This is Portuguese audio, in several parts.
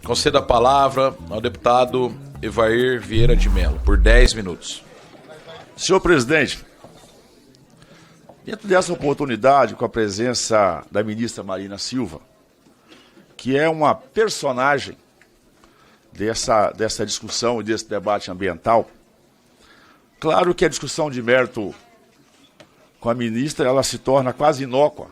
Concedo a palavra ao deputado Evair Vieira de Mello, por 10 minutos. Senhor presidente, dentro dessa oportunidade, com a presença da ministra Marina Silva, que é uma personagem dessa discussão e desse debate ambiental, claro que a discussão de mérito com a ministra, ela se torna quase inócua,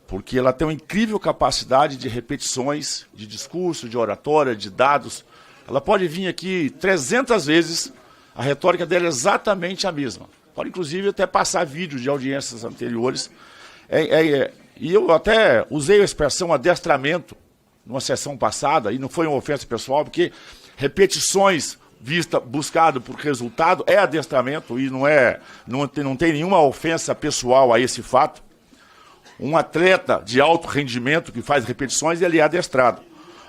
porque ela tem uma incrível capacidade de repetições, de discurso, de oratória, de dados. Ela pode vir aqui 300 vezes, a retórica dela é exatamente a mesma. Pode, inclusive, até passar vídeos de audiências anteriores. E eu até usei a expressão adestramento numa sessão passada, e não foi uma ofensa pessoal, porque repetições buscado por resultado é adestramento, e não tem nenhuma ofensa pessoal a esse fato. Um atleta de alto rendimento que faz repetições, ele é adestrado.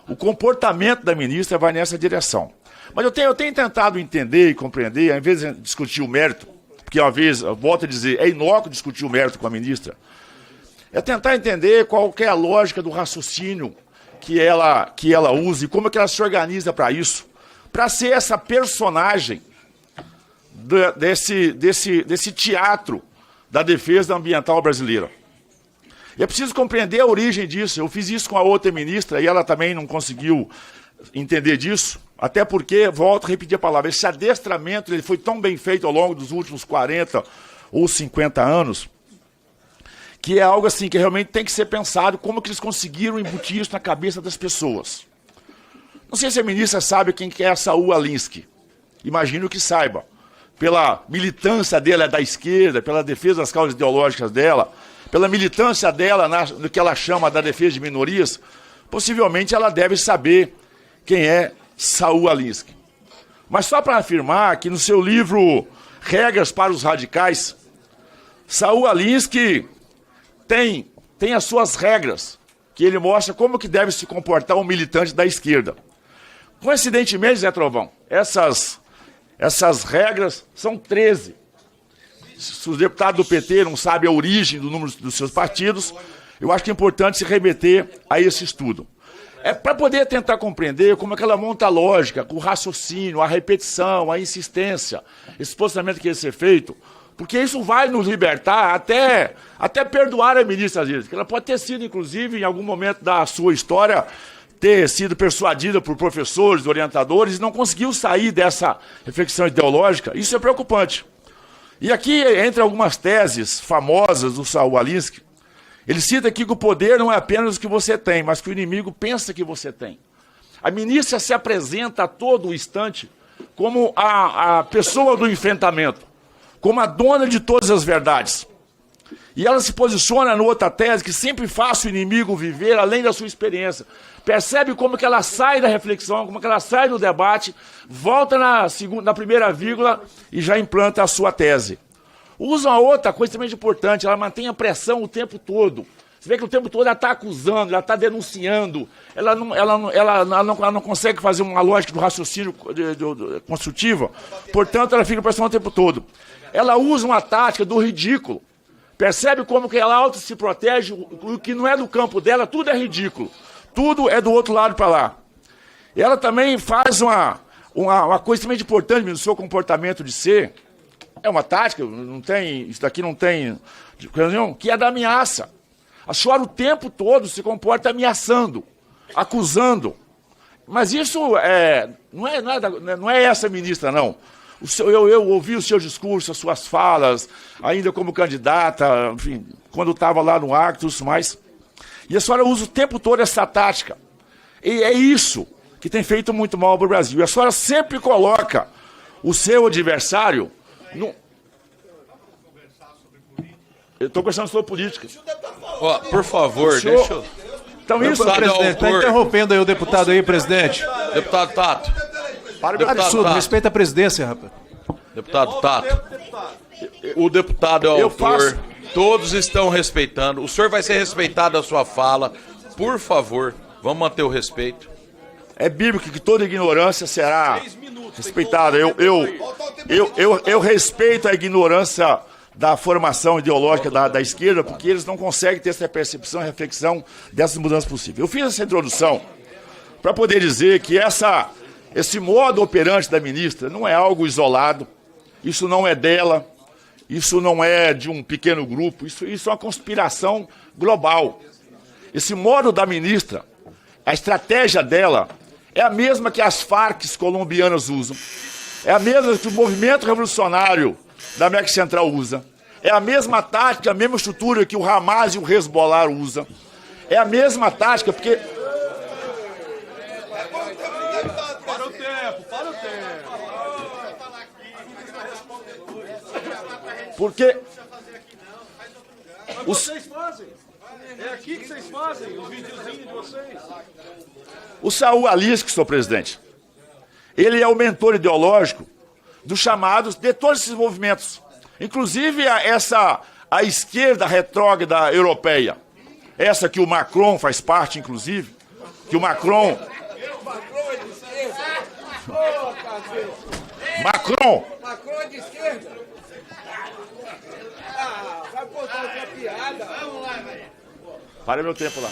O comportamento da ministra vai nessa direção. Mas eu tenho tentado entender e compreender, ao invés de discutir o mérito, porque uma vez, eu volto a dizer, é inócuo discutir o mérito com a ministra, é tentar entender qual que é a lógica do raciocínio que ela usa e como é que ela se organiza para isso, para ser essa personagem desse teatro da defesa ambiental brasileira. E é preciso compreender a origem disso. Eu fiz isso com a outra ministra e ela também não conseguiu entender disso, até porque, volto a repetir a palavra, esse adestramento ele foi tão bem feito ao longo dos últimos 40 ou 50 anos, que é algo assim que realmente tem que ser pensado, como que eles conseguiram embutir isso na cabeça das pessoas. Não sei se a ministra sabe quem que é a Saul Alinsky. Imagino que saiba. Pela militância dela da esquerda, pela defesa das causas ideológicas dela, pela militância dela no que ela chama da defesa de minorias, possivelmente ela deve saber quem é Saul Alinsky. Mas só para afirmar que no seu livro Regras para os Radicais, Saul Alinsky tem as suas regras, que ele mostra como que deve se comportar um militante da esquerda. Coincidentemente, Zé Trovão, essas regras são 13. Se os deputados do PT não sabem a origem do número dos seus partidos, eu acho que é importante se remeter a esse estudo. É para poder tentar compreender como é que ela monta a lógica, o raciocínio, a repetição, a insistência, esse posicionamento que deve ser feito, porque isso vai nos libertar até perdoar a ministra às vezes, que ela pode ter sido, inclusive, em algum momento da sua história, ter sido persuadida por professores, orientadores, e não conseguiu sair dessa reflexão ideológica. Isso é preocupante. E aqui, entre algumas teses famosas do Saul Alinsky, ele cita aqui que o poder não é apenas o que você tem, mas que o inimigo pensa que você tem. A ministra se apresenta a todo instante como a pessoa do enfrentamento, como a dona de todas as verdades. E ela se posiciona na outra tese que sempre faz o inimigo viver além da sua experiência. Percebe como que ela sai da reflexão, como que ela sai do debate, volta na primeira vírgula e já implanta a sua tese. Usa uma outra coisa também importante, ela mantém a pressão o tempo todo. Você vê que o tempo todo ela está acusando, ela está denunciando, ela não consegue fazer uma lógica do raciocínio construtiva, portanto ela fica pressionando o tempo todo. Ela usa uma tática do ridículo. Percebe como que ela auto se protege, o que não é do campo dela, tudo é ridículo. Tudo é do outro lado para lá. E ela também faz uma coisa também importante no seu comportamento de ser. É uma tática, isso daqui não tem, que é da ameaça. A senhora o tempo todo se comporta ameaçando, acusando. Mas isso não é essa ministra, não. Eu ouvi o seu discurso, as suas falas, ainda como candidata, enfim, quando estava lá no Actos, mas... E a senhora usa o tempo todo essa tática. E é isso que tem feito muito mal para o Brasil. E a senhora sempre coloca o seu adversário... Eu estou conversando sobre política. Por favor, deixa eu... Então isso, presidente, está interrompendo aí o deputado aí, presidente. Deputado Tato. Absurdo, respeita a presidência, rapaz. Deputado Tato. O deputado é o autor. Todos estão respeitando. O senhor vai ser respeitado a sua fala. Por favor, vamos manter o respeito. É bíblico que toda ignorância será respeitada. Eu respeito a ignorância da formação ideológica da esquerda, porque eles não conseguem ter essa percepção e reflexão dessas mudanças possíveis. Eu fiz essa introdução para poder dizer que esse modo operante da ministra não é algo isolado, isso não é dela, isso não é de um pequeno grupo, isso é uma conspiração global. Esse modo da ministra, a estratégia dela, é a mesma que as Farc colombianas usam, é a mesma que o movimento revolucionário da América Central usa, é a mesma tática, a mesma estrutura que o Hamas e o Hezbollah usam, é a mesma tática, porque... Para o tempo. Porque... Vocês fazem. É aqui que vocês fazem os videozinhos de vocês. O Saul Alinsky, senhor presidente, ele é o mentor ideológico dos chamados, de todos esses movimentos. Inclusive a esquerda retrógrada europeia. Essa que o Macron faz parte, inclusive. Que o Macron... Macron é de esquerda? Vai botar outra piada. Vamos lá, velho. Para meu tempo lá.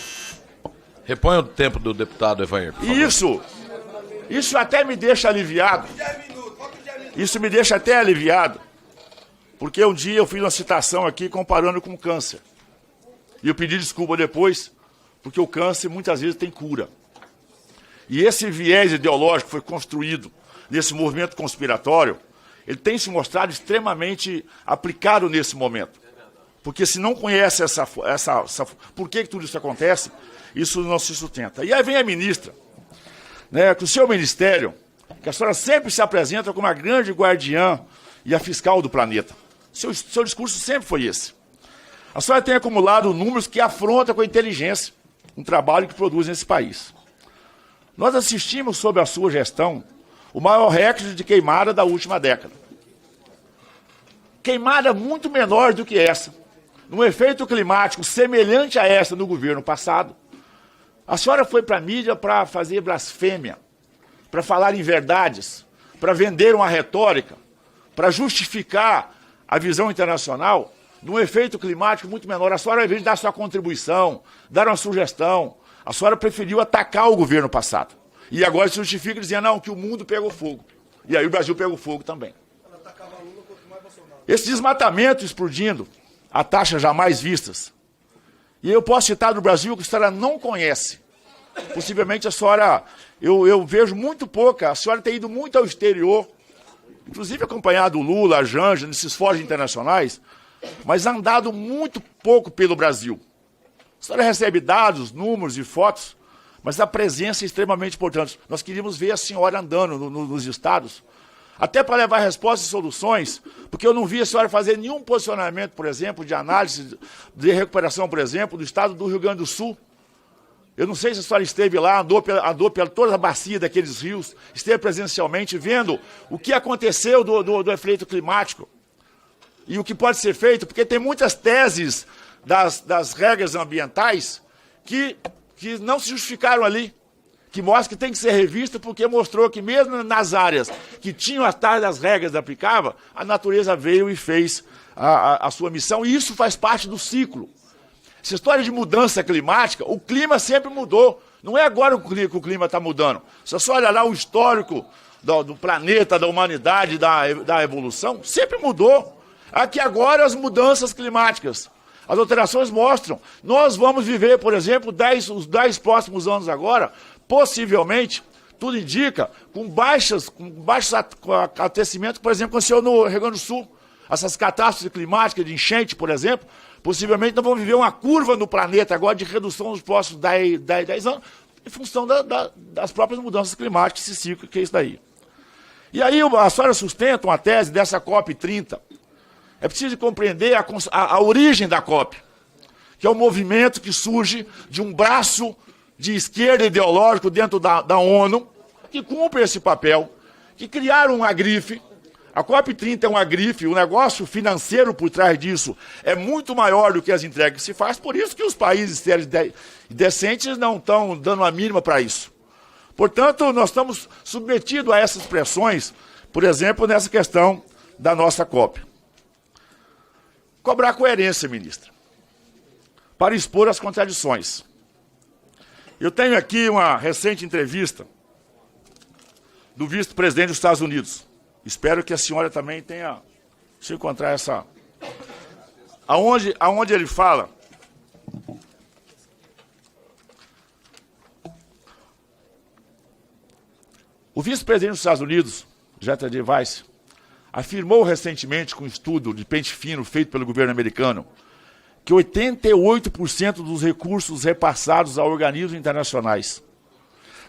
Repõe o tempo do deputado Evair, por favor. Isso até me deixa aliviado. Isso me deixa até aliviado. Porque um dia eu fiz uma citação aqui comparando com o câncer. E eu pedi desculpa depois, porque o câncer muitas vezes tem cura. E esse viés ideológico que foi construído nesse movimento conspiratório, ele tem se mostrado extremamente aplicado nesse momento. Porque se não conhece por que tudo isso acontece, isso não se sustenta. E aí vem a ministra, né, com o seu ministério, que a senhora sempre se apresenta como a grande guardiã e a fiscal do planeta. Seu discurso sempre foi esse. A senhora tem acumulado números que afrontam com a inteligência um trabalho que produz nesse país. Nós assistimos, sob a sua gestão, o maior recorde de queimada da última década. Queimada muito menor do que essa, num efeito climático semelhante a essa no governo passado. A senhora foi para a mídia para fazer blasfêmia, para falar inverdades, para vender uma retórica, para justificar a visão internacional num efeito climático muito menor. A senhora, ao invés de dar sua contribuição, dar uma sugestão, a senhora preferiu atacar o governo passado. E agora se justifica dizendo, não, que o mundo pegou fogo. E aí o Brasil pegou fogo também. Esse desmatamento explodindo, a taxas jamais vistas. E eu posso citar do Brasil que a senhora não conhece. Possivelmente a senhora, eu vejo muito pouca, a senhora tem ido muito ao exterior, inclusive acompanhado o Lula, a Janja, nesses fóruns internacionais, mas andado muito pouco pelo Brasil. A senhora recebe dados, números e fotos, mas a presença é extremamente importante. Nós queríamos ver a senhora andando nos estados, até para levar respostas e soluções, porque eu não vi a senhora fazer nenhum posicionamento, por exemplo, de análise de recuperação, por exemplo, do estado do Rio Grande do Sul. Eu não sei se a senhora esteve lá, andou pela toda a bacia daqueles rios, esteve presencialmente vendo o que aconteceu do efeito climático e o que pode ser feito, porque tem muitas teses das regras ambientais que não se justificaram ali, que mostra que tem que ser revista porque mostrou que mesmo nas áreas que tinham as tais das regras aplicadas, a natureza veio e fez a sua missão, e isso faz parte do ciclo. Essa história de mudança climática, o clima sempre mudou. Não é agora que o clima está mudando. Se você olhar lá o histórico do planeta, da humanidade, da evolução, sempre mudou. Aqui agora as mudanças climáticas. As alterações mostram. Nós vamos viver, por exemplo, os 10 próximos anos agora, possivelmente, tudo indica, com baixos acontecimentos, por exemplo, aconteceu no Rio Grande do Sul. Essas catástrofes climáticas de enchente, por exemplo, possivelmente nós vamos viver uma curva no planeta agora de redução nos próximos 10 anos, em função das próprias mudanças climáticas, esse ciclo que é isso daí. E aí a senhora sustenta uma tese dessa COP30. É preciso compreender a origem da COP, que é um movimento que surge de um braço de esquerda ideológico dentro da ONU, que cumpre esse papel, que criaram uma grife. A COP30 é uma grife, o negócio financeiro por trás disso é muito maior do que as entregas que se faz, por isso que os países sérios e decentes não estão dando a mínima para isso. Portanto, nós estamos submetidos a essas pressões, por exemplo, nessa questão da nossa COP. cobrar coerência, ministra, para expor as contradições. Eu tenho aqui uma recente entrevista do vice-presidente dos Estados Unidos. Espero que a senhora também tenha... Deixa eu encontrar essa... Aonde ele fala... O vice-presidente dos Estados Unidos, J.D. Vance, afirmou recentemente, com um estudo de pente fino feito pelo governo americano, que 88% dos recursos repassados a organismos internacionais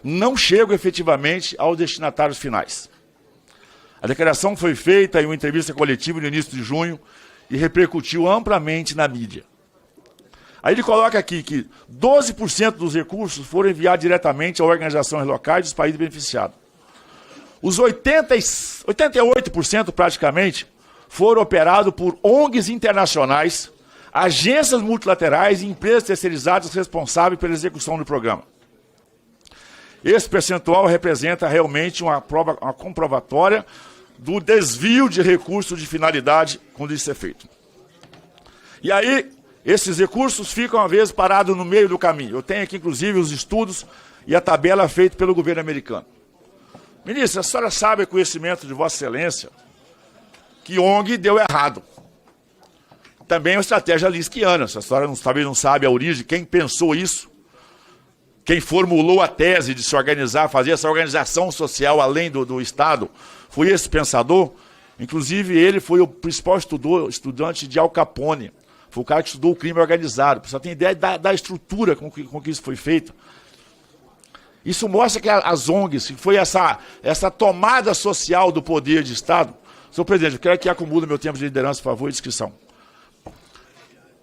não chegam efetivamente aos destinatários finais. A declaração foi feita em uma entrevista coletiva no início de junho e repercutiu amplamente na mídia. Aí ele coloca aqui que 12% dos recursos foram enviados diretamente a organizações locais dos países beneficiados. Os 88% praticamente foram operados por ONGs internacionais, agências multilaterais e empresas terceirizadas responsáveis pela execução do programa. Esse percentual representa realmente uma comprovatória do desvio de recursos de finalidade quando isso é feito. E aí, esses recursos ficam, às vezes, parados no meio do caminho. Eu tenho aqui, inclusive, os estudos e a tabela feita pelo governo americano. Ministra, a senhora sabe, conhecimento de Vossa Excelência, que ONG deu errado. Também é uma estratégia liskiana. A senhora talvez não sabe a origem, quem pensou isso, quem formulou a tese de se organizar, fazer essa organização social além do Estado, foi esse pensador. Inclusive, ele foi o principal estudante de Al Capone. Foi o cara que estudou o crime organizado. Você tem ideia da estrutura com que isso foi feito. Isso mostra que as ONGs, que foi essa tomada social do poder de Estado... Senhor presidente, eu quero que acumule meu tempo de liderança, por favor, e descrição.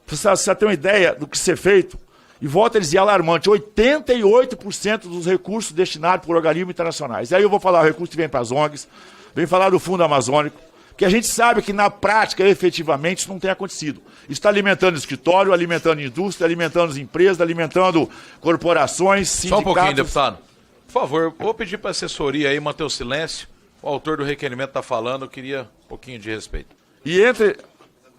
Você ter uma ideia do que ser feito, e volta a dizer alarmante, 88% dos recursos destinados por organismos internacionais. E aí eu vou falar o recurso que vem para as ONGs, vem falar do Fundo Amazônico, que a gente sabe que na prática, efetivamente, isso não tem acontecido. Isso está alimentando escritório, alimentando indústria, alimentando as empresas, alimentando corporações, sindicatos... Só um pouquinho, deputado. Por favor, vou pedir para a assessoria aí manter o silêncio. O autor do requerimento está falando, eu queria um pouquinho de respeito. E entre...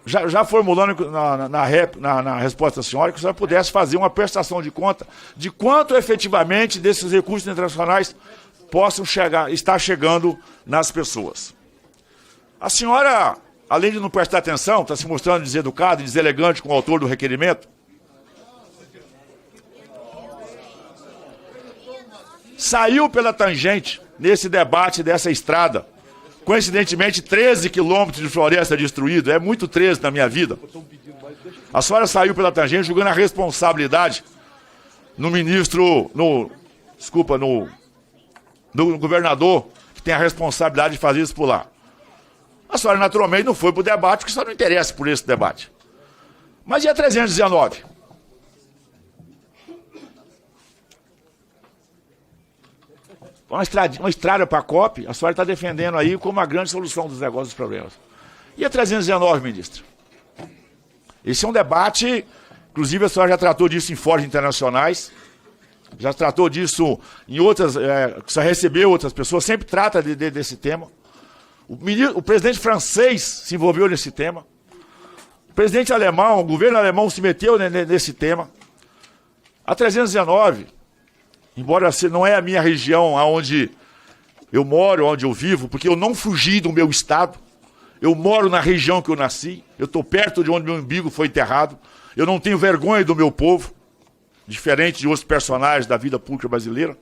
Já formulando na resposta da senhora, que a senhora pudesse fazer uma prestação de conta de quanto efetivamente desses recursos internacionais possam estar chegando nas pessoas. A senhora, além de não prestar atenção, está se mostrando deseducada e deselegante com o autor do requerimento. Saiu pela tangente nesse debate dessa estrada. Coincidentemente, 13 quilômetros de floresta destruída, é muito 13 na minha vida. A senhora saiu pela tangente jogando a responsabilidade no ministro, no governador, que tem a responsabilidade de fazer isso por lá. A senhora naturalmente não foi para o debate, porque a senhora não interessa por esse debate. Mas e a 319? Uma estrada para a COP, a senhora está defendendo aí como a grande solução dos negócios dos problemas. E a 319, ministra? Esse é um debate, inclusive a senhora já tratou disso em fóruns internacionais, já tratou disso em outras, já recebeu outras pessoas, sempre trata desse tema. O presidente francês se envolveu nesse tema. O presidente alemão, o governo alemão se meteu nesse tema. A 319... Embora não é a minha região onde eu moro, onde eu vivo, porque eu não fugi do meu estado. Eu moro na região que eu nasci. Eu estou perto de onde meu umbigo foi enterrado. Eu não tenho vergonha do meu povo, diferente de outros personagens da vida pública brasileira.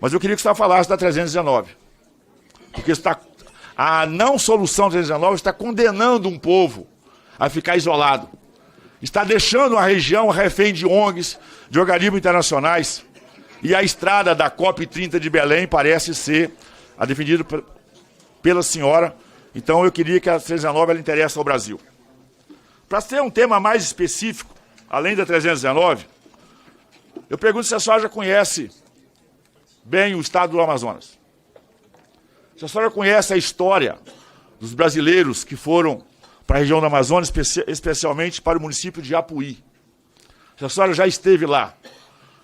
Mas eu queria que você falasse da 319. Porque a não solução da 319 está condenando um povo a ficar isolado. Está deixando a região refém de ONGs, de organismos internacionais. E a estrada da COP30 de Belém parece ser a defendida pela senhora. Então eu queria que a 319 ela interesse ao Brasil. Para ter um tema mais específico, além da 319, eu pergunto se a senhora já conhece bem o estado do Amazonas. Se a senhora conhece a história dos brasileiros que foram para a região do Amazonas, especialmente para o município de Apuí. Se a senhora já esteve lá.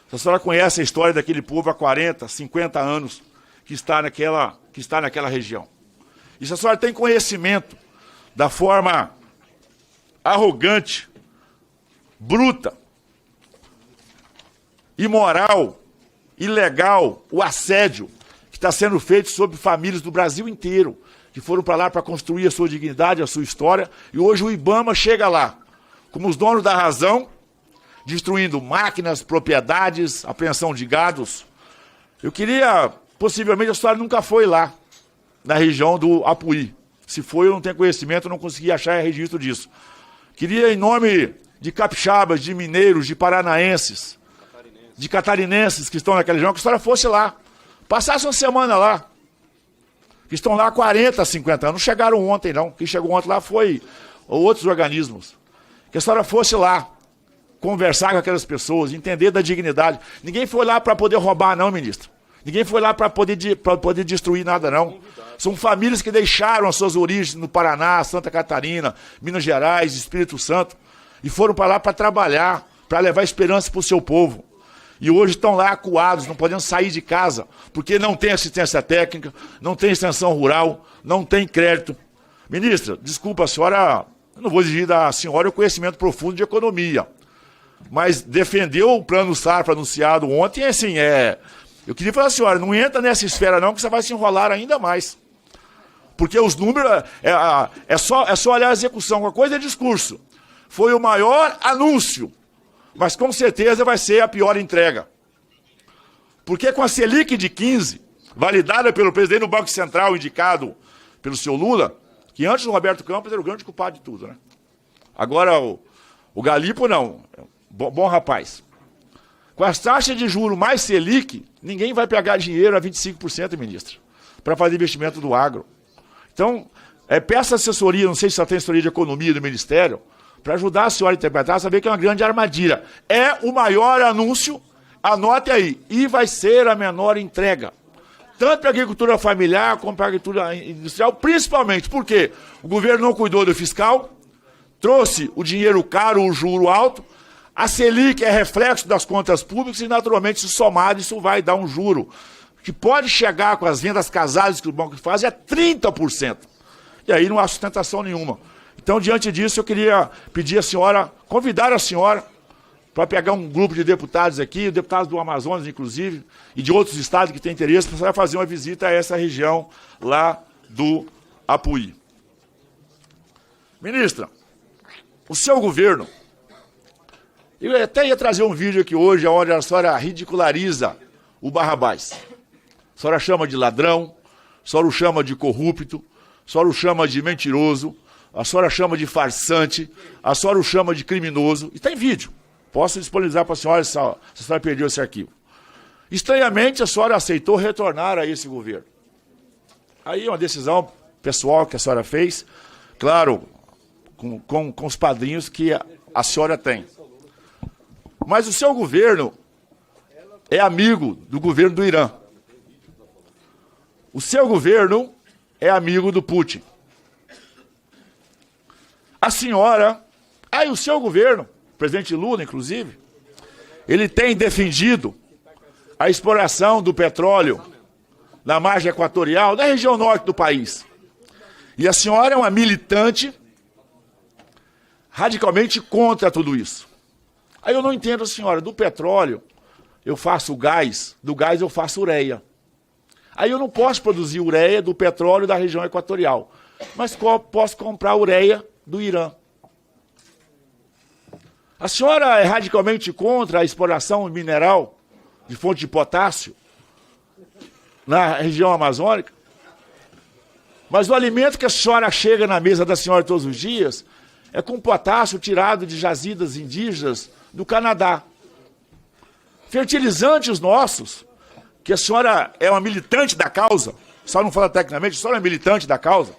Se a senhora conhece a história daquele povo há 40, 50 anos que está naquela região. E se a senhora tem conhecimento da forma arrogante, bruta, imoral, ilegal, o assédio que está sendo feito sobre famílias do Brasil inteiro, que foram para lá para construir a sua dignidade, a sua história, e hoje o IBAMA chega lá, como os donos da razão, destruindo máquinas, propriedades, apreensão de gados. Eu queria, possivelmente, a senhora nunca foi lá, na região do Apuí. Se foi, eu não tenho conhecimento, eu não consegui achar registro disso. Queria, em nome de capixabas, de mineiros, de paranaenses, de catarinenses que estão naquela região, que a senhora fosse lá, passasse uma semana lá, que estão lá há 40, 50 anos, não chegaram ontem não, quem chegou ontem lá foi outros organismos, que a senhora fosse lá, conversar com aquelas pessoas, entender da dignidade. Ninguém foi lá para poder roubar não, ministro. Ninguém foi lá para poder destruir nada não. São famílias que deixaram as suas origens no Paraná, Santa Catarina, Minas Gerais, Espírito Santo, e foram para lá para trabalhar, para levar esperança para o seu povo. E hoje estão lá acuados, não podendo sair de casa, porque não tem assistência técnica, não tem extensão rural, não tem crédito. Ministra, desculpa, a senhora, eu não vou exigir da senhora o conhecimento profundo de economia, mas defendeu o plano Safra anunciado ontem, assim, eu queria falar, senhora, não entra nessa esfera não, que você vai se enrolar ainda mais. Porque os números, é só olhar a execução, uma coisa é discurso. Foi o maior anúncio, mas com certeza vai ser a pior entrega. Porque com a Selic de 15, validada pelo presidente do Banco Central, indicado pelo senhor Lula, que antes do Roberto Campos era o grande culpado de tudo, né? Agora o Galipo não, bom rapaz. Com as taxas de juros mais Selic, ninguém vai pegar dinheiro a 25%, ministro, para fazer investimento do agro. Então, peça assessoria, não sei se só tem assessoria de economia do Ministério, para ajudar a senhora a interpretar, saber que é uma grande armadilha. É o maior anúncio, anote aí, e vai ser a menor entrega. Tanto para a agricultura familiar como para a agricultura industrial, principalmente porque o governo não cuidou do fiscal, trouxe o dinheiro caro, o juro alto, a Selic é reflexo das contas públicas e, naturalmente, se somado, isso vai dar um juro que pode chegar com as vendas casadas que o banco faz a 30%. E aí não há sustentação nenhuma. Então, diante disso, eu queria pedir à senhora, convidar a senhora para pegar um grupo de deputados aqui, deputados do Amazonas, inclusive, e de outros estados que têm interesse, para fazer uma visita a essa região lá do Apuí. Ministra, o seu governo, eu até ia trazer um vídeo aqui hoje, onde a senhora ridiculariza o Barrabás. A senhora chama de ladrão, a senhora o chama de corrupto, a senhora o chama de mentiroso, a senhora chama de farsante, a senhora o chama de criminoso. E tem vídeo. Posso disponibilizar para a senhora se a senhora perdeu esse arquivo. Estranhamente, a senhora aceitou retornar a esse governo. Aí é uma decisão pessoal que a senhora fez, claro, com os padrinhos que a senhora tem. Mas o seu governo é amigo do governo do Irã. O seu governo é amigo do Putin. A senhora, e o seu governo, o presidente Lula, inclusive, ele tem defendido a exploração do petróleo na margem equatorial, na região norte do país. E a senhora é uma militante radicalmente contra tudo isso. Aí eu não entendo, senhora, do petróleo eu faço gás, do gás eu faço ureia. Aí eu não posso produzir ureia do petróleo da região equatorial, mas posso comprar ureia do Irã. A senhora é radicalmente contra a exploração mineral de fonte de potássio na região amazônica, mas o alimento que a senhora chega na mesa da senhora todos os dias é com potássio tirado de jazidas indígenas do Canadá. Fertilizantes nossos, que a senhora é uma militante da causa, a senhora não fala tecnicamente, a senhora é militante da causa,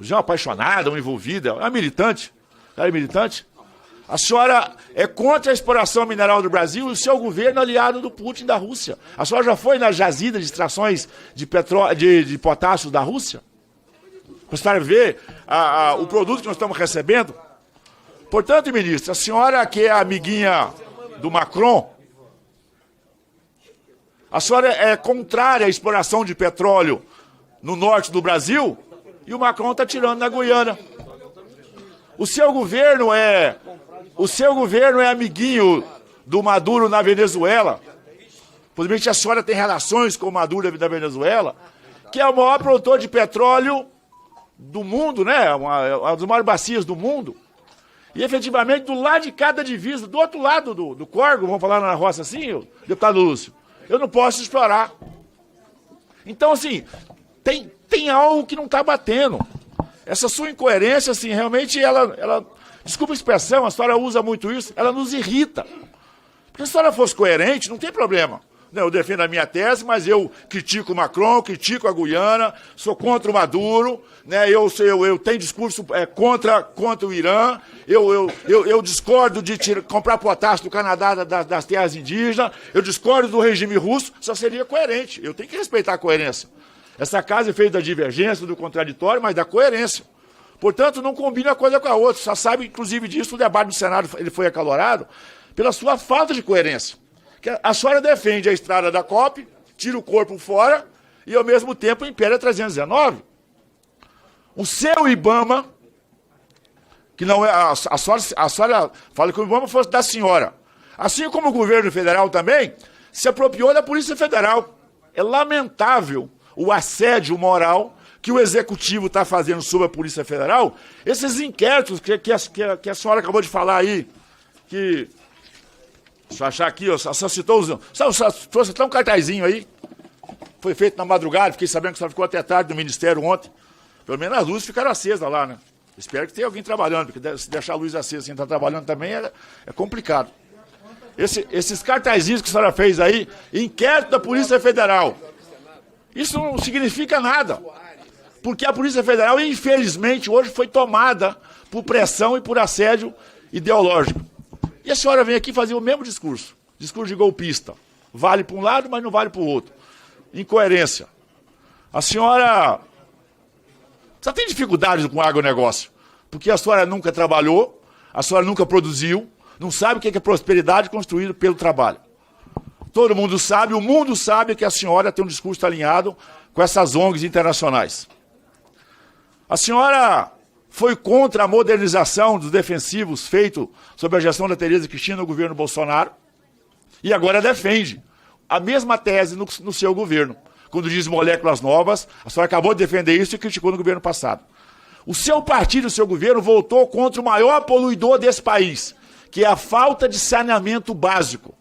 já é uma apaixonada, uma envolvida, é uma militante, ela é militante. A senhora é contra a exploração mineral do Brasil e o seu governo é aliado do Putin da Rússia. A senhora já foi nas jazidas de extrações de potássio da Rússia? Para a senhora ver o produto que nós estamos recebendo? Portanto, ministro, a senhora que é amiguinha do Macron, a senhora é contrária à exploração de petróleo no norte do Brasil e o Macron está tirando na Guiana. O seu governo é amiguinho do Maduro na Venezuela. Possivelmente a senhora tem relações com o Maduro da Venezuela, que é o maior produtor de petróleo do mundo, né? Uma das maiores bacias do mundo. E, efetivamente, do lado de cada divisa, do outro lado do córrego, vamos falar na roça assim, deputado Lúcio, eu não posso explorar. Então, assim, tem algo que não está batendo. Essa sua incoerência, assim, realmente, ela desculpa a expressão, a senhora usa muito isso, ela nos irrita. Porque se a senhora fosse coerente, não tem problema. Eu defendo a minha tese, mas eu critico o Macron, critico a Guiana, sou contra o Maduro, né? Eu tenho discurso contra o Irã, eu discordo de comprar potássio do Canadá das terras indígenas, eu discordo do regime russo, só seria coerente. Eu tenho que respeitar a coerência. Essa casa é feita da divergência, do contraditório, mas da coerência. Portanto, não combina uma coisa com a outra. Só sabe, inclusive, disso, o debate no Senado ele foi acalorado pela sua falta de coerência. A senhora defende a estrada da COP, tira o corpo fora e, ao mesmo tempo, impera 319. O seu IBAMA, que não é... A senhora fala que o IBAMA fosse da senhora. Assim como o governo federal também se apropriou da Polícia Federal. É lamentável o assédio moral que o Executivo está fazendo sobre a Polícia Federal. Esses inquéritos que a senhora acabou de falar aí, que... Só achar aqui, ó, só citou os... Só trouxe até um cartazinho aí. Foi feito na madrugada, fiquei sabendo que só ficou até tarde no Ministério ontem. Pelo menos as luzes ficaram acesas lá, né? Espero que tenha alguém trabalhando, porque se deixar a luz acesa sem estar trabalhando também é complicado. Esses cartazinhos que a senhora fez aí, inquérito da Polícia Federal. Isso não significa nada. Porque a Polícia Federal, infelizmente, hoje foi tomada por pressão e por assédio ideológico. E a senhora vem aqui fazer o mesmo discurso de golpista. Vale para um lado, mas não vale para o outro. Incoerência. A senhora só tem dificuldades com o agronegócio, porque a senhora nunca trabalhou, a senhora nunca produziu, não sabe o que é prosperidade construída pelo trabalho. Todo mundo sabe, o mundo sabe que a senhora tem um discurso alinhado com essas ONGs internacionais. A senhora foi contra a modernização dos defensivos feito sob a gestão da Tereza Cristina no governo Bolsonaro e agora defende a mesma tese no seu governo. Quando diz moléculas novas, a senhora acabou de defender isso e criticou no governo passado. O seu partido, o seu governo, voltou contra o maior poluidor desse país, que é a falta de saneamento básico.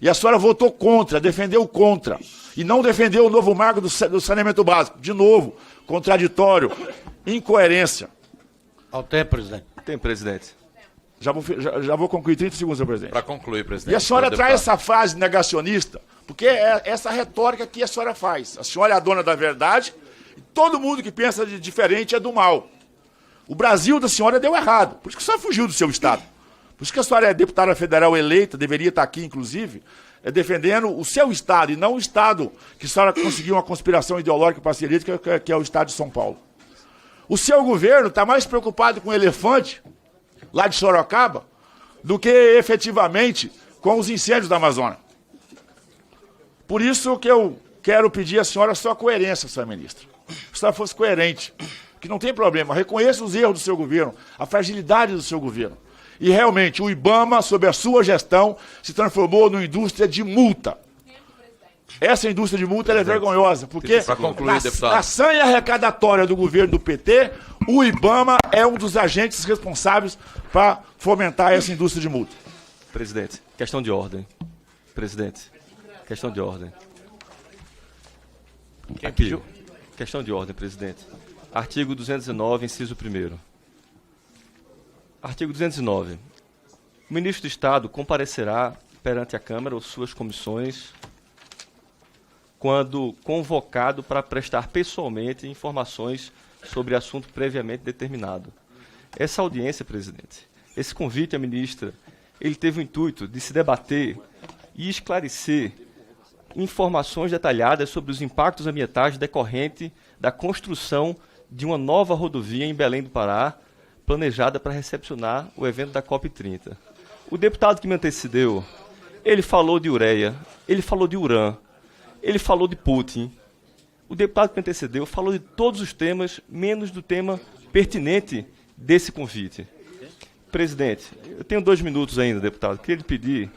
E a senhora votou contra, defendeu contra. E não defendeu o novo marco do saneamento básico. De novo, contraditório, incoerência. Ao tempo, presidente. Tem, presidente. Já vou concluir 30 segundos, senhor presidente. Para concluir, presidente. E a senhora traz essa frase negacionista, porque é essa retórica que a senhora faz. A senhora é a dona da verdade e todo mundo que pensa de diferente é do mal. O Brasil da senhora deu errado, por isso que a senhora fugiu do seu estado. Por isso que a senhora é deputada federal eleita, deveria estar aqui, inclusive, defendendo o seu estado e não o estado que a senhora conseguiu uma conspiração ideológica parceria, que é o estado de São Paulo. O seu governo está mais preocupado com o elefante, lá de Sorocaba, do que efetivamente com os incêndios da Amazônia. Por isso que eu quero pedir à senhora só coerência, senhora ministra. Se a senhora fosse coerente, que não tem problema, reconheça os erros do seu governo, a fragilidade do seu governo. E realmente o IBAMA, sob a sua gestão, se transformou numa indústria de multa. Essa indústria de multa é vergonhosa, porque na sanha arrecadatória do governo do PT, o IBAMA é um dos agentes responsáveis para fomentar essa indústria de multa. Presidente, questão de ordem. Presidente, questão de ordem. Aqui, questão de ordem, presidente. Artigo 209, inciso 1º. Artigo 209. O ministro do Estado comparecerá perante a Câmara ou suas comissões quando convocado para prestar pessoalmente informações sobre assunto previamente determinado. Essa audiência, presidente, esse convite à ministra, ele teve o intuito de se debater e esclarecer informações detalhadas sobre os impactos ambientais decorrentes da construção de uma nova rodovia em Belém do Pará, planejada para recepcionar o evento da COP30. O deputado que me antecedeu, ele falou de ureia, ele falou de urã, ele falou de Putin. O deputado que me antecedeu falou de todos os temas, menos do tema pertinente desse convite. Presidente, eu tenho 2 minutos ainda, deputado. Queria lhe pedir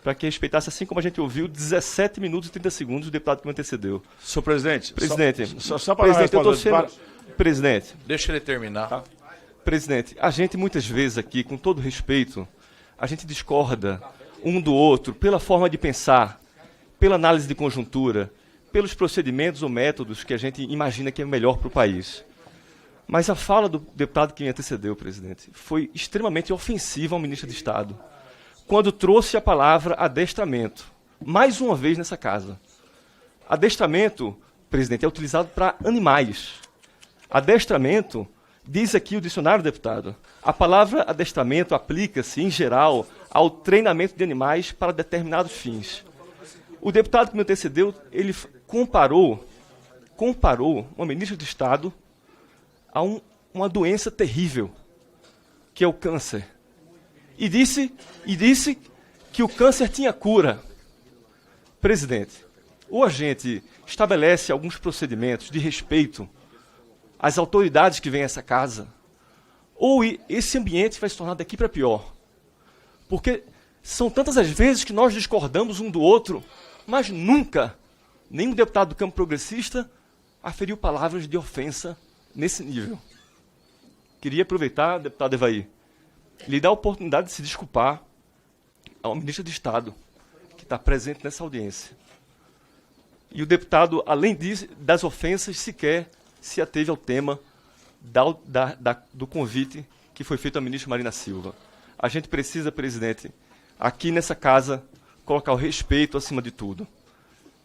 para que respeitasse, assim como a gente ouviu, 17 minutos e 30 segundos do deputado que me antecedeu. Senhor presidente. Presidente, Só para presidente, eu estou responder. sendo... Presidente, Deixa ele terminar. presidente, a gente muitas vezes aqui, com todo respeito, a gente discorda um do outro pela forma de pensar, pela análise de conjuntura, pelos procedimentos ou métodos que a gente imagina que é melhor para o país. Mas a fala do deputado que me antecedeu, presidente, foi extremamente ofensiva ao ministro de Estado, quando trouxe a palavra adestramento, mais uma vez nessa casa. Adestramento, presidente, é utilizado para animais. Adestramento, diz aqui o dicionário, deputado, a palavra adestramento aplica-se, em geral, ao treinamento de animais para determinados fins. O deputado que me antecedeu, ele comparou uma ministra de Estado a uma doença terrível, que é o câncer. E disse que o câncer tinha cura. Presidente, ou a gente estabelece alguns procedimentos de respeito às autoridades que vêm a essa casa, ou esse ambiente vai se tornar daqui para pior. Porque são tantas as vezes que nós discordamos um do outro, mas nunca nenhum deputado do campo progressista aferiu palavras de ofensa nesse nível. Queria aproveitar, deputado Evaí, lhe dar a oportunidade de se desculpar ao ministro de Estado, que está presente nessa audiência. E o deputado, além das ofensas, sequer se ateve ao tema do convite que foi feito à ministra Marina Silva. A gente precisa, presidente, aqui nessa casa, colocar o respeito acima de tudo.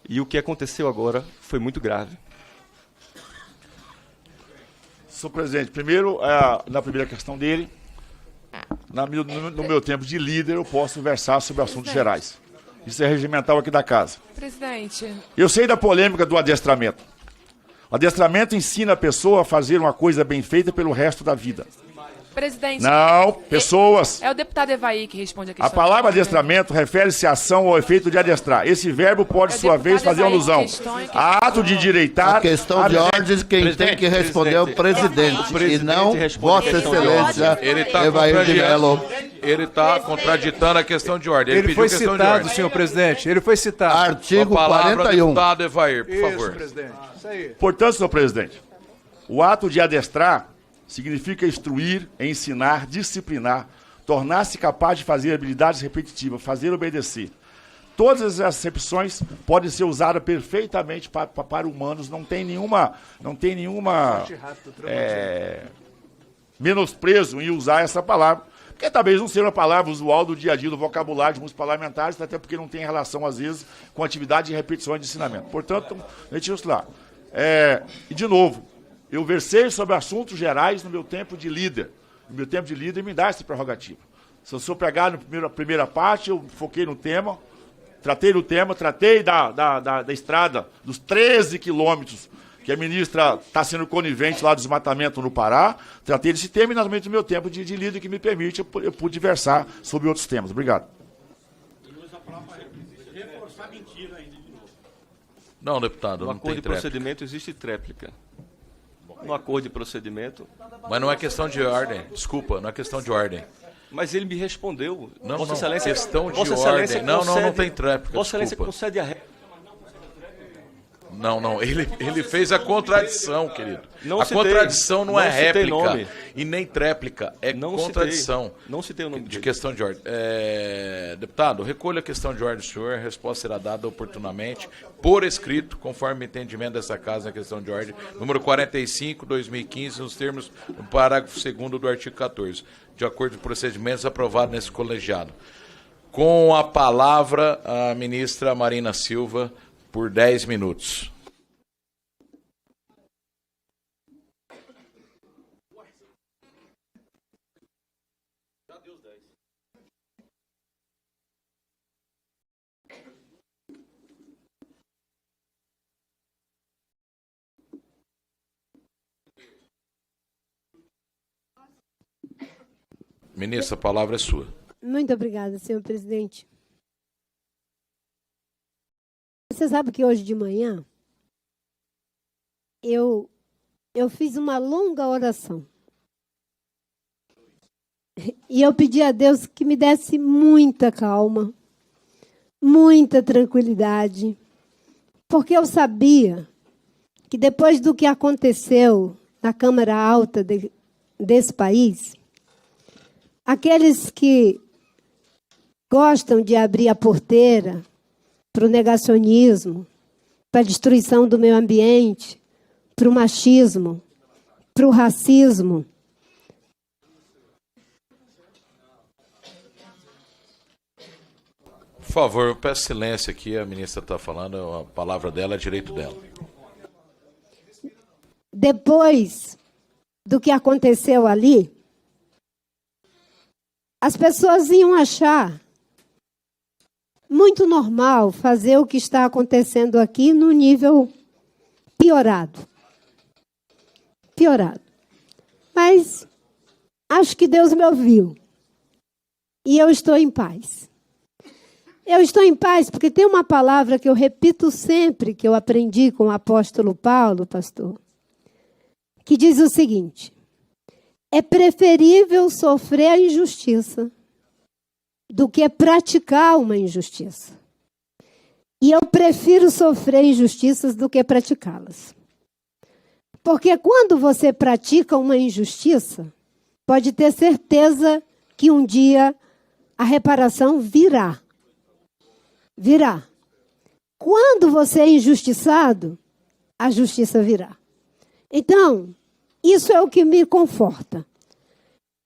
E o que aconteceu agora foi muito grave. Senhor presidente, primeiro, na primeira questão dele, no meu tempo de líder, eu posso versar sobre assuntos gerais. Isso é regimental aqui da casa. Presidente. Eu sei da polêmica do adestramento. O adestramento ensina a pessoa a fazer uma coisa bem feita pelo resto da vida. Presidente. Não, pessoas. É o deputado Evaí que responde a questão. A palavra adestramento refere-se à ação ou efeito de adestrar. Esse verbo pode, sua vez, fazer alusão a ato de endireitar... A questão de ordem, quem tem que responder é o presidente, e não Vossa Excelência Evaí de Mello. Ele está contraditando a questão de ordem. Ele foi questão de citado, ordem. senhor presidente. Ele foi citado. Artigo Com a palavra, 41. deputado Evair, por Isso, favor. presidente. Isso aí. Portanto, senhor presidente, o ato de adestrar significa instruir, ensinar, disciplinar, tornar-se capaz de fazer habilidades repetitivas, fazer obedecer. Todas as acepções podem ser usadas perfeitamente para humanos, não tem nenhuma menosprezo em usar essa palavra, porque talvez não seja uma palavra usual do dia a dia, do vocabulário de muitos parlamentares, até porque não tem relação, às vezes, com atividade de repetição e de ensinamento. Portanto, retiro isso lá. E, de novo, eu versei sobre assuntos gerais no meu tempo de líder. No meu tempo de líder me dá essa prerrogativa. Se eu sou pegar na primeira parte, eu foquei no tema, tratei da estrada, dos 13 quilômetros que a ministra está sendo conivente lá do desmatamento no Pará, tratei desse tema e, naturalmente, no meu tempo de líder que me permite, eu pude versar sobre outros temas. Obrigado. Não, deputado, No não acordo tem de tréplica. procedimento existe tréplica. No acordo de procedimento... Mas não é questão de ordem. Desculpa, não é questão de ordem. Mas ele me respondeu. Não, Vossa não, Excelência, questão de Vossa Excelência ordem. Não, não tem tréplica, Vossa Excelência desculpa. concede a regra. Não, ele fez a contradição, querido. Não a citei. contradição não é Não citei réplica nome. e nem tréplica, é Não contradição. citei. Não citei o nome De dele. questão de ordem. Deputado, recolha a questão de ordem do senhor, a resposta será dada oportunamente, por escrito, conforme o entendimento dessa casa na questão de ordem, número 45, 2015, nos termos do parágrafo 2º do artigo 14, de acordo com procedimentos aprovados nesse colegiado. Com a palavra, a ministra Marina Silva, por 10 minutos. Ministra, a palavra é sua. Muito obrigada, senhor presidente. Você sabe que hoje de manhã eu fiz uma longa oração. E eu pedi a Deus que me desse muita calma, muita tranquilidade, porque eu sabia que depois do que aconteceu na Câmara Alta desse país, aqueles que gostam de abrir a porteira para o negacionismo, para a destruição do meio ambiente, para o machismo, para o racismo, Por favor, eu peço silêncio aqui, a ministra está falando, a palavra dela é direito dela. depois do que aconteceu ali, as pessoas iam achar muito normal fazer o que está acontecendo aqui no nível piorado. Piorado. Mas acho que Deus me ouviu. E eu estou em paz. Eu estou em paz porque tem uma palavra que eu repito sempre, que eu aprendi com o apóstolo Paulo, pastor, que diz o seguinte: é preferível sofrer a injustiça do que praticar uma injustiça. E eu prefiro sofrer injustiças do que praticá-las. Porque quando você pratica uma injustiça, pode ter certeza que um dia a reparação virá. Virá. Quando você é injustiçado, a justiça virá. Então, isso é o que me conforta.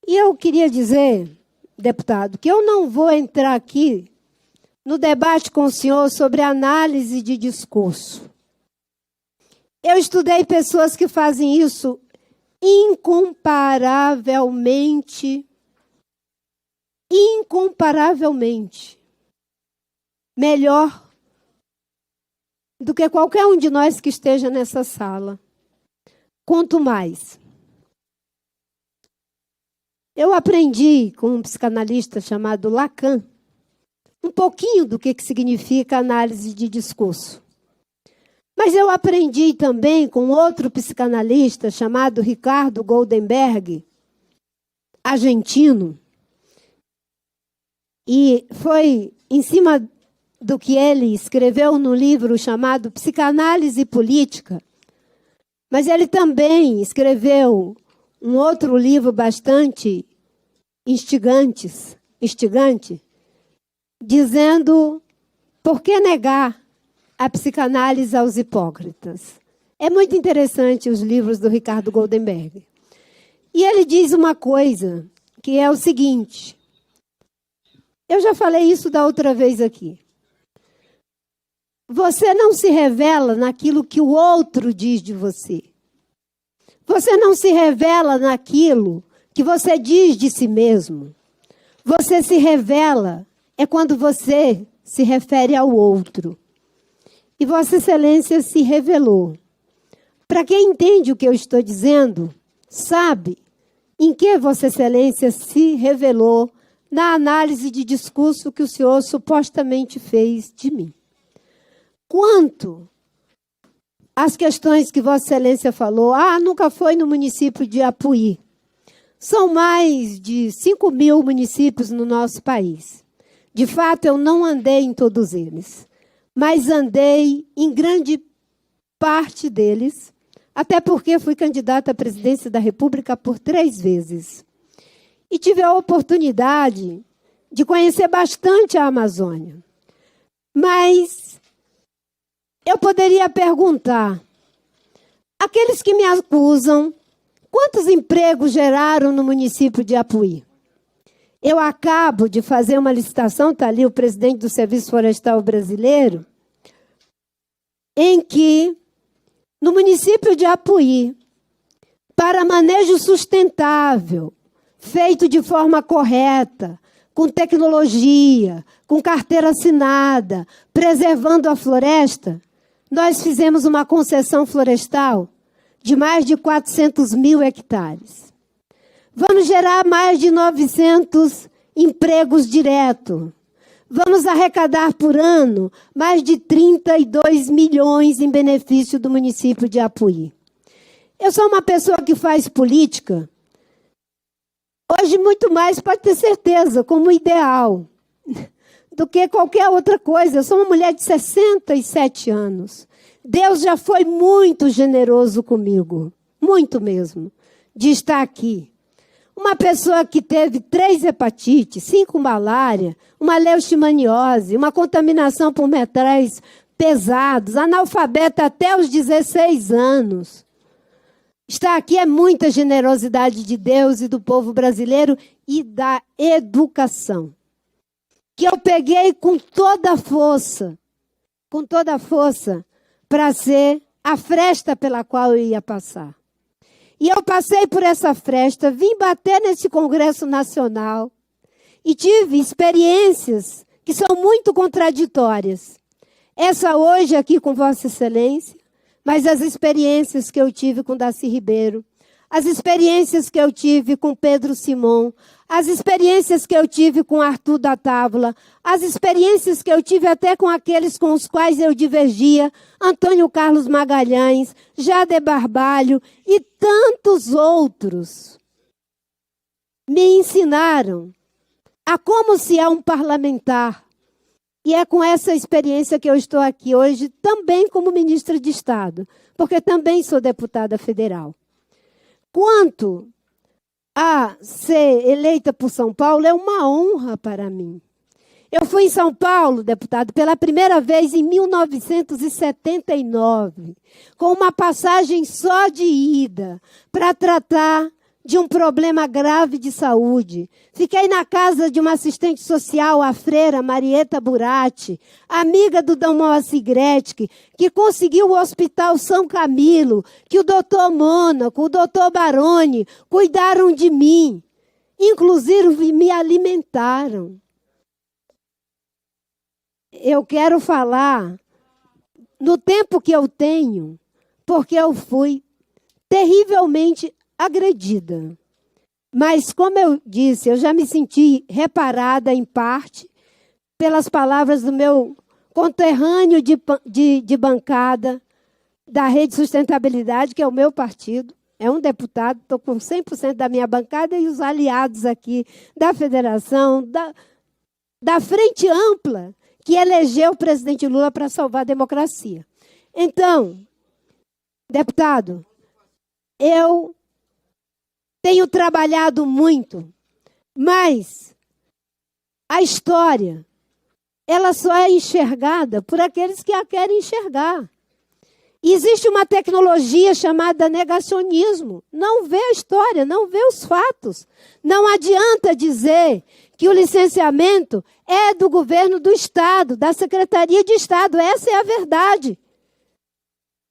E eu queria dizer, deputado, que eu não vou entrar aqui no debate com o senhor sobre análise de discurso. Eu estudei pessoas que fazem isso incomparavelmente melhor do que qualquer um de nós que esteja nessa sala. Quanto mais. Eu aprendi com um psicanalista chamado Lacan um pouquinho do que significa análise de discurso. Mas eu aprendi também com outro psicanalista chamado Ricardo Goldenberg, argentino. E foi em cima do que ele escreveu no livro chamado Psicanálise Política. Mas ele também escreveu um outro livro bastante instigante, dizendo por que negar a psicanálise aos hipócritas. É muito interessante os livros do Ricardo Goldenberg. E ele diz uma coisa, que é o seguinte: eu já falei isso da outra vez aqui. Você não se revela naquilo que o outro diz de você. Você não se revela naquilo que você diz de si mesmo. Você se revela é quando você se refere ao outro. E Vossa Excelência se revelou. Para quem entende o que eu estou dizendo, sabe em que Vossa Excelência se revelou na análise de discurso que o senhor supostamente fez de mim. Quanto às questões que Vossa Excelência falou, nunca foi no município de Apuí. São mais de 5.000 municípios no nosso país. De fato, eu não andei em todos eles, mas andei em grande parte deles, até porque fui candidata à presidência da República por 3 vezes. E tive a oportunidade de conhecer bastante a Amazônia. Mas eu poderia perguntar, aqueles que me acusam, quantos empregos geraram no município de Apuí? Eu acabo de fazer uma licitação, está ali o presidente do Serviço Florestal Brasileiro, em que, no município de Apuí, para manejo sustentável, feito de forma correta, com tecnologia, com carteira assinada, preservando a floresta, nós fizemos uma concessão florestal de mais de 400.000 hectares. Vamos gerar mais de 900 empregos diretos. Vamos arrecadar por ano mais de 32 milhões em benefício do município de Apuí. Eu sou uma pessoa que faz política Hoje, muito mais, pode ter certeza, como ideal, do que qualquer outra coisa. Eu sou uma mulher de 67 anos. Deus já foi muito generoso comigo, muito mesmo, de estar aqui. Uma pessoa que teve 3 hepatites, 5 malária, uma leishmaniose, uma contaminação por metais pesados, analfabeta até os 16 anos. Estar aqui é muita generosidade de Deus e do povo brasileiro e da educação. Que eu peguei com toda a força, para ser a fresta pela qual eu ia passar. E eu passei por essa fresta, vim bater nesse Congresso Nacional e tive experiências que são muito contraditórias. Essa hoje aqui com Vossa Excelência, mas as experiências que eu tive com Darcy Ribeiro, as experiências que eu tive com Pedro Simon, as experiências que eu tive com Arthur da Távola, as experiências que eu tive até com aqueles com os quais eu divergia, Antônio Carlos Magalhães, Jader Barbalho e tantos outros, me ensinaram a como se é um parlamentar. E é com essa experiência que eu estou aqui hoje, também como ministra de Estado, porque também sou deputada federal. Quanto a ser eleita por São Paulo, é uma honra para mim. Eu fui em São Paulo, deputado, pela primeira vez em 1979, com uma passagem só de ida, para tratar de um problema grave de saúde. Fiquei na casa de uma assistente social, a freira Marieta Burati, amiga do Dom Moacir Gretchen, que conseguiu o Hospital São Camilo, que o doutor Mônaco, o doutor Baroni cuidaram de mim. Inclusive, me alimentaram. Eu quero falar no tempo que eu tenho, porque eu fui terrivelmente agredida. Mas, como eu disse, eu já me senti reparada, em parte, pelas palavras do meu conterrâneo de bancada da Rede Sustentabilidade, que é o meu partido. É um deputado, estou com 100% da minha bancada e os aliados aqui da federação, da Frente Ampla, que elegeu o presidente Lula para salvar a democracia. Então, deputado, eu tenho trabalhado muito, mas a história, ela só é enxergada por aqueles que a querem enxergar. Existe uma tecnologia chamada negacionismo. Não vê a história, não vê os fatos. Não adianta dizer que o licenciamento é do governo do Estado, da Secretaria de Estado. Essa é a verdade.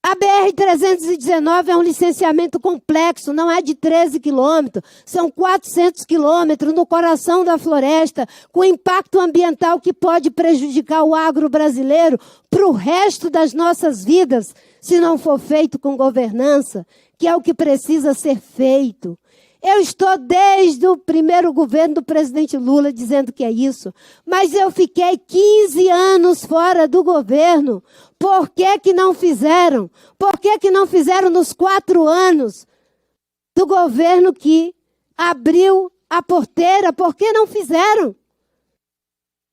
A BR-319 é um licenciamento complexo, não é de 13 quilômetros, são 400 quilômetros no coração da floresta, com impacto ambiental que pode prejudicar o agro brasileiro para o resto das nossas vidas, se não for feito com governança, que é o que precisa ser feito. Eu estou desde o primeiro governo do presidente Lula dizendo que é isso, mas eu fiquei 15 anos fora do governo. Por que que não fizeram? Por que que não fizeram nos 4 anos do governo que abriu a porteira? Por que não fizeram?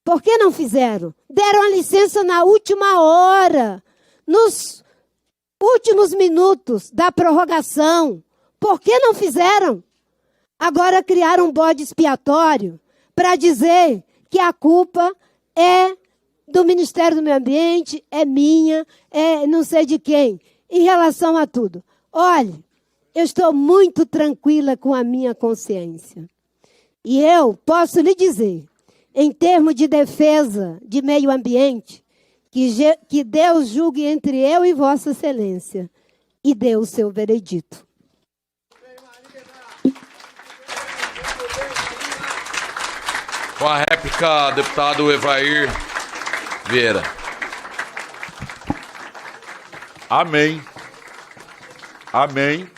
Por que não fizeram? Deram a licença na última hora, nos últimos minutos da prorrogação. Por que não fizeram? Agora criaram um bode expiatório para dizer que a culpa é do Ministério do Meio Ambiente, é minha, é não sei de quem, em relação a tudo. Olha, eu estou muito tranquila com a minha consciência. E eu posso lhe dizer, em termos de defesa de meio ambiente, que Deus julgue entre eu e Vossa Excelência e dê o seu veredito. Com a réplica, deputado Evair Vieira. Amém. Amém.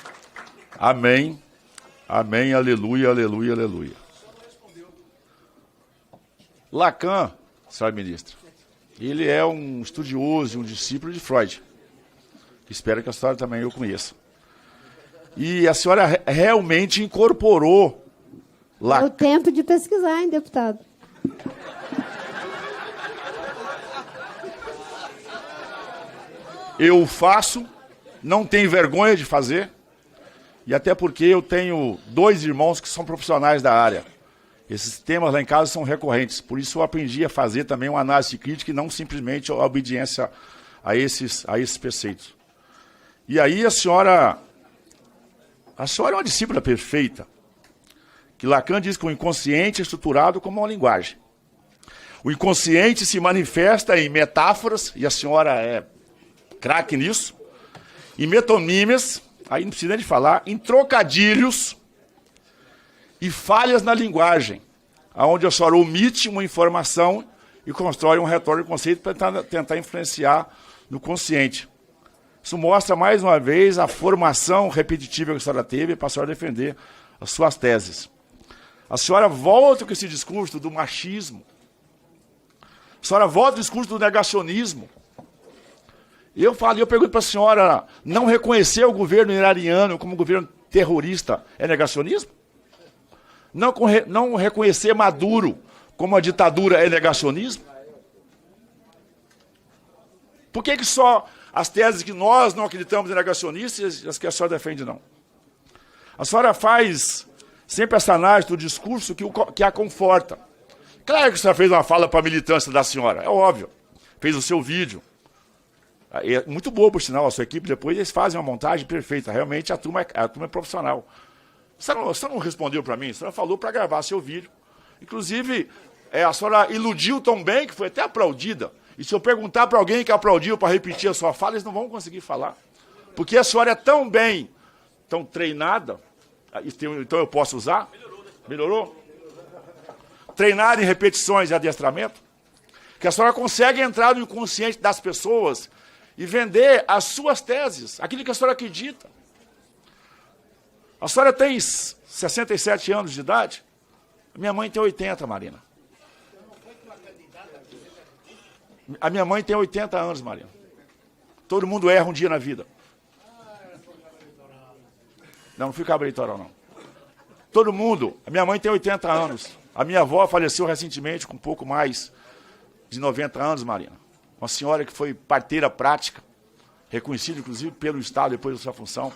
Amém. Amém. Aleluia, aleluia, aleluia. Lacan, senhora ministra, ele é um estudioso, um discípulo de Freud. Espero que a senhora também o conheça. E a senhora realmente incorporou É o tempo de pesquisar, hein, deputado? Eu faço, não tenho vergonha de fazer, e até porque eu tenho 2 irmãos que são profissionais da área. Esses temas lá em casa são recorrentes, por isso eu aprendi a fazer também uma análise crítica e não simplesmente a obediência a esses preceitos. E aí a senhora é uma discípula perfeita, que Lacan diz que o inconsciente é estruturado como uma linguagem. O inconsciente se manifesta em metáforas, e a senhora é craque nisso, em metonímias, aí não precisa nem de falar, em trocadilhos e falhas na linguagem, onde a senhora omite uma informação e constrói um retorno de conceito para tentar influenciar no consciente. Isso mostra, mais uma vez, a formação repetitiva que a senhora teve para a senhora defender as suas teses. A senhora volta com esse discurso do machismo. A senhora volta com o discurso do negacionismo. Eu pergunto para a senhora, não reconhecer o governo iraniano como governo terrorista é negacionismo? Não reconhecer Maduro como uma ditadura é negacionismo? Por que só as teses que nós não acreditamos em negacionistas e as que a senhora defende não? A senhora faz sempre essa análise do discurso que a conforta. Claro que a senhora fez uma fala para a militância da senhora, é óbvio. Fez o seu vídeo. É muito boa, por sinal, a sua equipe, depois eles fazem uma montagem perfeita. Realmente a turma é profissional. Você não respondeu para mim, a senhora falou para gravar seu vídeo. Inclusive, a senhora iludiu tão bem que foi até aplaudida. E se eu perguntar para alguém que aplaudiu para repetir a sua fala, eles não vão conseguir falar. Porque a senhora é tão bem, tão treinada, então eu posso usar? Melhorou? Treinada em repetições e adestramento, que a senhora consegue entrar no inconsciente das pessoas e vender as suas teses, aquilo que a senhora acredita. A senhora tem 67 anos de idade? Minha mãe tem 80, Marina. A minha mãe tem 80 anos, Marina. Todo mundo erra um dia na vida. Não fui cabo eleitoral, não. Todo mundo. A minha mãe tem 80 anos. A minha avó faleceu recentemente com um pouco mais de 90 anos, Marina. Uma senhora que foi parteira prática, reconhecida, inclusive, pelo Estado depois da sua função.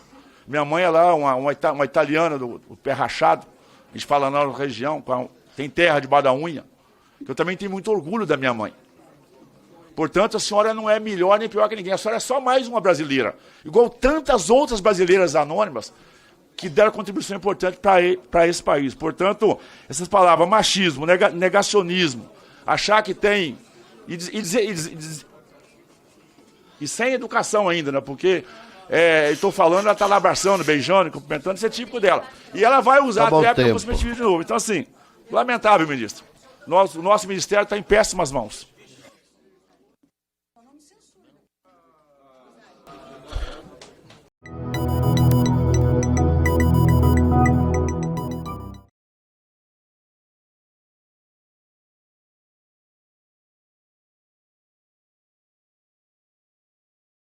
Minha mãe, ela é uma italiana do pé rachado. A gente fala na nossa região, tem terra debaixo da unha. Eu também tenho muito orgulho da minha mãe. Portanto, a senhora não é melhor nem pior que ninguém. A senhora é só mais uma brasileira. Igual tantas outras brasileiras anônimas que deram contribuição importante para esse país. Portanto, essas palavras, machismo, negacionismo, achar que tem... E sem educação ainda, né? Porque estou falando, ela está lá abraçando, beijando, cumprimentando, isso é típico dela. E ela vai usar até para conseguir de novo. Então, assim, lamentável, ministro. O nosso ministério está em péssimas mãos.